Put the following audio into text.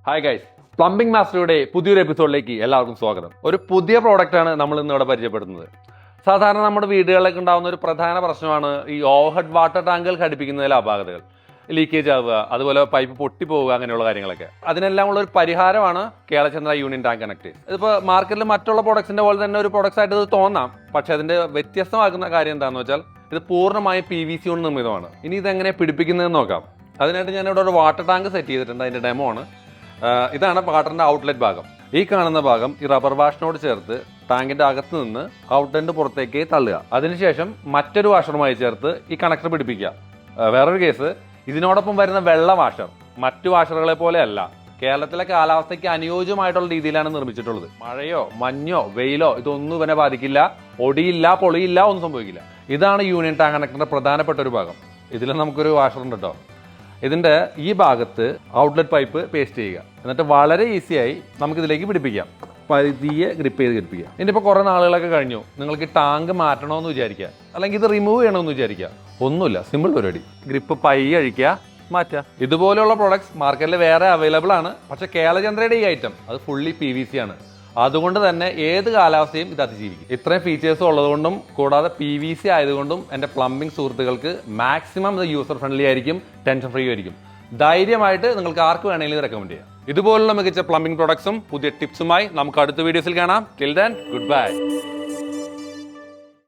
Hi guys, plumbing മാസ്റ്ററുടെ പുതിയൊരു എപ്പിസോഡിലേക്ക് എല്ലാവർക്കും സ്വാഗതം. ഒരു പുതിയ പ്രോഡക്റ്റാണ് നമ്മൾ ഇന്ന് ഇവിടെ പരിചയപ്പെടുത്തുന്നത്. സാധാരണ നമ്മുടെ വീടുകളിലൊക്കെ ഉണ്ടാകുന്ന ഒരു പ്രധാന പ്രശ്നമാണ് ഈ ഓവർഹെഡ് വാട്ടർ ടാങ്കുകൾ ഘടിപ്പിക്കുന്നതിലെ അപാകതകൾ, ലീക്കേജ് ആവുക, അതുപോലെ പൈപ്പ് പൊട്ടിപ്പോവുക, അങ്ങനെയുള്ള കാര്യങ്ങളൊക്കെ. അതിനെല്ലാം ഉള്ള ഒരു പരിഹാരമാണ് കേളചന്ദ്ര യൂണിയൻ ടാങ്ക് കണക്ട്. ഇതിപ്പോൾ മാർക്കറ്റിൽ മറ്റുള്ള പ്രോഡക്ട്സിന്റെ പോലെ തന്നെ ഒരു പ്രോഡക്ട്സ് ആയിട്ട് ഇത് തോന്നാം, പക്ഷേ അതിന്റെ വ്യത്യസ്തമാക്കുന്ന കാര്യം എന്താണെന്ന് വെച്ചാൽ ഇത് പൂർണ്ണമായും PVC കൊണ്ട് നിർമ്മിതമാണ്. ഇനി ഇതെങ്ങനെ പിടിപ്പിക്കുന്നതെന്ന് നോക്കാം. അതിനായിട്ട് ഞാനിവിടെ ഒരു വാട്ടർ ടാങ്ക് സെറ്റ് ചെയ്തിട്ടുണ്ട്. അതിന്റെ ഡെമോ ആണ്. ഇതാണ് വാട്ടറിന്റെ ഔട്ട്ലെറ്റ് ഭാഗം. ഈ കാണുന്ന ഭാഗം ഈ റബ്ബർ വാഷിനോട് ചേർത്ത് ടാങ്കിന്റെ അകത്ത് നിന്ന് ഔട്ട്ലെറ്റ് പുറത്തേക്ക് തള്ളുക. അതിനുശേഷം മറ്റൊരു വാഷറുമായി ചേർത്ത് ഈ കണക്ടർ പിടിപ്പിക്കുക. വേറൊരു കേസ്, ഇതിനോടൊപ്പം വരുന്ന വെള്ള വാഷർ മറ്റു വാഷറുകളെ പോലെ അല്ല, കേരളത്തിലെ കാലാവസ്ഥയ്ക്ക് അനുയോജ്യമായിട്ടുള്ള രീതിയിലാണ് നിർമ്മിച്ചിട്ടുള്ളത്. മഴയോ മഞ്ഞോ വെയിലോ ഇതൊന്നും ഇവനെ ബാധിക്കില്ല, ഒടിയില്ല, പൊളിയില്ല, ഒന്നും സംഭവിക്കില്ല. ഇതാണ് യൂണിയൻ ടാങ്ക് കണക്ടറിന്റെ പ്രധാനപ്പെട്ട ഒരു ഭാഗം. ഇതിൽ നമുക്കൊരു വാഷർ ഉണ്ട് കേട്ടോ. ഇതിന്റെ ഈ ഭാഗത്ത് ഔട്ട്ലെറ്റ് പൈപ്പ് പേസ്റ്റ് ചെയ്യുക. എന്നിട്ട് വളരെ ഈസിയായി നമുക്കിതിലേക്ക് പിടിപ്പിക്കാം. പതിയെ ഗ്രിപ്പ് ചെയ്ത് ഗ്രിപ്പിക്കുക. ഇനിയിപ്പോൾ കുറേ നാളുകളൊക്കെ കഴിഞ്ഞു, നിങ്ങൾക്ക് ടാങ്ക് മാറ്റണമെന്ന് വിചാരിക്കുക, അല്ലെങ്കിൽ ഇത് റിമൂവ് ചെയ്യണമെന്ന് വിചാരിക്കുക. ഒന്നുമില്ല, സിമ്പിൾ പരിപാടി. ഗ്രിപ്പ് പയ്യെ അഴിക്കുക, മാറ്റുക. ഇതുപോലെയുള്ള പ്രോഡക്ട്സ് മാർക്കറ്റിൽ വേറെ അവൈലബിൾ ആണ്. പക്ഷേ കേളചന്ദ്രയുടെ ഈ ഐറ്റം അത് ഫുള്ളി PVC ആണ്. അതുകൊണ്ട് തന്നെ ഏത് കാലാവസ്ഥയും ഇത് അതിജീവിക്കും. ഇത്രയും ഫീച്ചേഴ്സ് ഉള്ളതുകൊണ്ടും കൂടാതെ PVC ആയതുകൊണ്ടും എൻ്റെ പ്ലംബിംഗ് സുഹൃത്തുക്കൾക്ക് മാക്സിമം ഇത് യൂസർ ഫ്രണ്ട്ലി ആയിരിക്കും, ടെൻഷൻ ഫ്രീ ആയിരിക്കും. ധൈര്യമായിട്ട് നിങ്ങൾക്ക് ആർക്ക് വേണമെങ്കിലും റെക്കമെൻഡ് ചെയ്യാം. ഇതുപോലുള്ള മികച്ച പ്ലംബിംഗ് പ്രോഡക്ട്സും പുതിയ ടിപ്സുമായി നമുക്ക് അടുത്ത വീഡിയോസിൽ കാണാം. Till then, good bye.